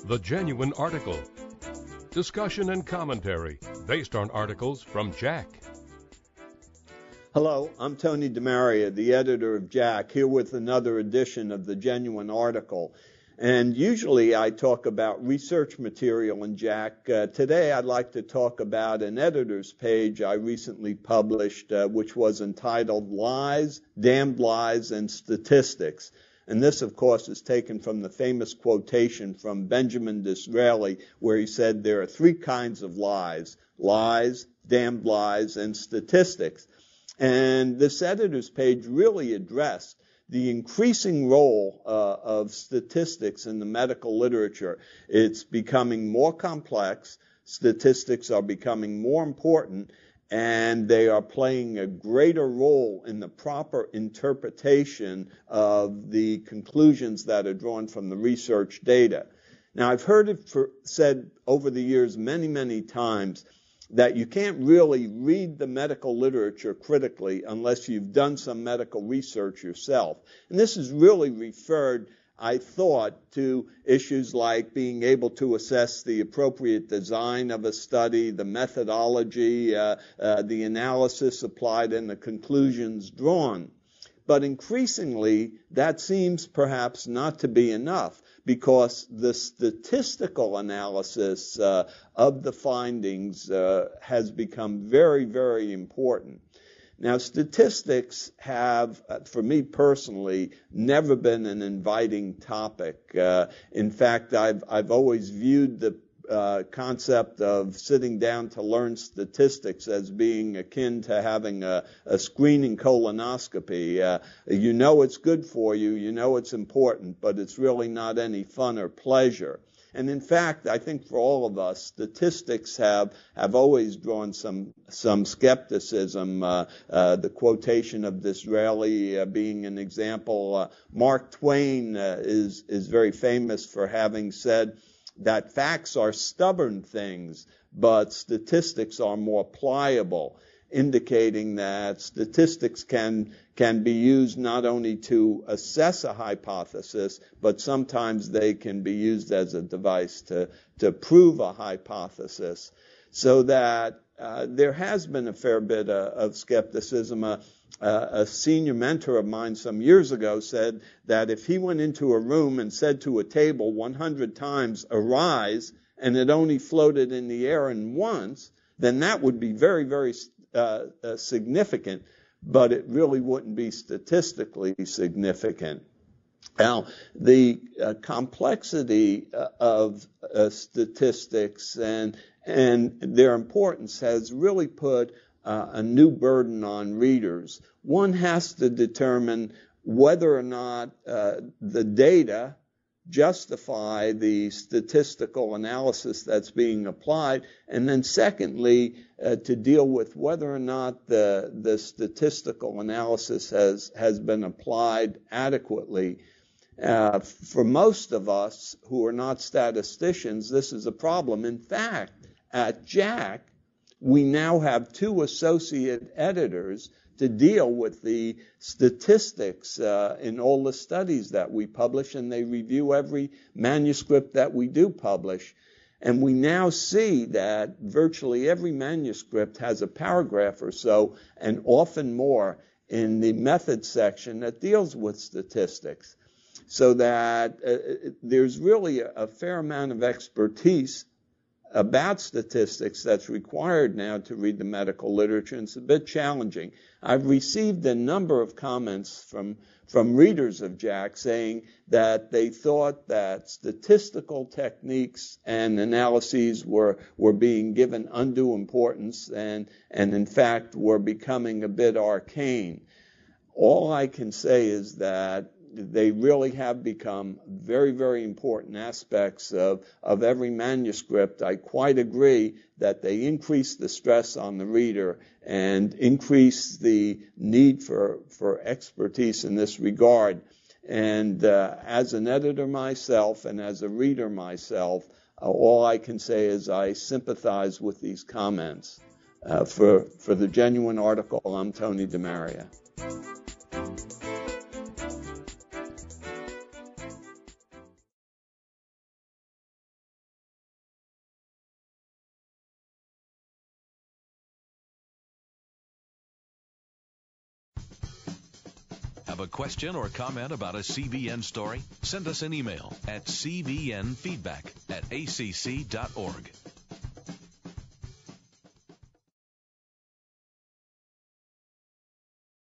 The Genuine Article. Discussion and commentary based on articles from JACC. Hello, I'm Tony DeMaria, the editor of JACC, here with another edition of The Genuine Article. And usually I talk about research material in JACC. Today I'd like to talk about an editor's page I recently published, which was entitled Lies, Damned Lies, and Statistics. And this, of course, is taken from the famous quotation from Benjamin Disraeli, where he said there are three kinds of lies: lies, damned lies, and statistics. And this editor's page really addressed the increasing role of statistics in the medical literature. It's becoming more complex. Statistics are becoming more important, and they are playing a greater role in the proper interpretation of the conclusions that are drawn from the research data. Now, I've heard it said over the years many, many times that you can't really read the medical literature critically unless you've done some medical research yourself. And this is really referred, I thought, to issues like being able to assess the appropriate design of a study, the methodology, the analysis applied, and the conclusions drawn. But increasingly, that seems perhaps not to be enough, because the statistical analysis of the findings has become very, very important. Now, statistics have, for me personally, never been an inviting topic. In fact, I've always viewed the concept of sitting down to learn statistics as being akin to having a screening colonoscopy. You know it's good for you, you know it's important, but it's really not any fun or pleasure. And in fact, I think for all of us, statistics have always drawn some skepticism. The quotation of Disraeli being an example. Mark Twain is very famous for having said that facts are stubborn things, but statistics are more pliable, indicating that statistics can be used not only to assess a hypothesis, but sometimes they can be used as a device to prove a hypothesis. So that there has been a fair bit of skepticism. A senior mentor of mine some years ago said that if he went into a room and said to a table 100 times, "Arise," and it only floated in the air in once, then that would be very, very significant, but it really wouldn't be statistically significant. Now, the complexity of statistics and their importance has really put a new burden on readers. One has to determine whether or not the data justify the statistical analysis that's being applied, and then secondly, to deal with whether or not the statistical analysis has been applied adequately. For most of us who are not statisticians, this is a problem. In fact, at JACC, we now have two associate editors to deal with the statistics in all the studies that we publish, and they review every manuscript that we do publish. And we now see that virtually every manuscript has a paragraph or so, and often more, in the methods section that deals with statistics. So that there's really a fair amount of expertise about statistics that's required now to read the medical literature, and it's a bit challenging. I've received a number of comments from readers of JACC saying that they thought that statistical techniques and analyses were being given undue importance and in fact were becoming a bit arcane. All I can say is that they really have become very, very important aspects of every manuscript. I quite agree that they increase the stress on the reader and increase the need for expertise in this regard. And as an editor myself and as a reader myself, all I can say is I sympathize with these comments. For the Genuine Article, I'm Tony DeMaria. Have a question or comment about a CBN story? Send us an email at cbnfeedback@acc.org.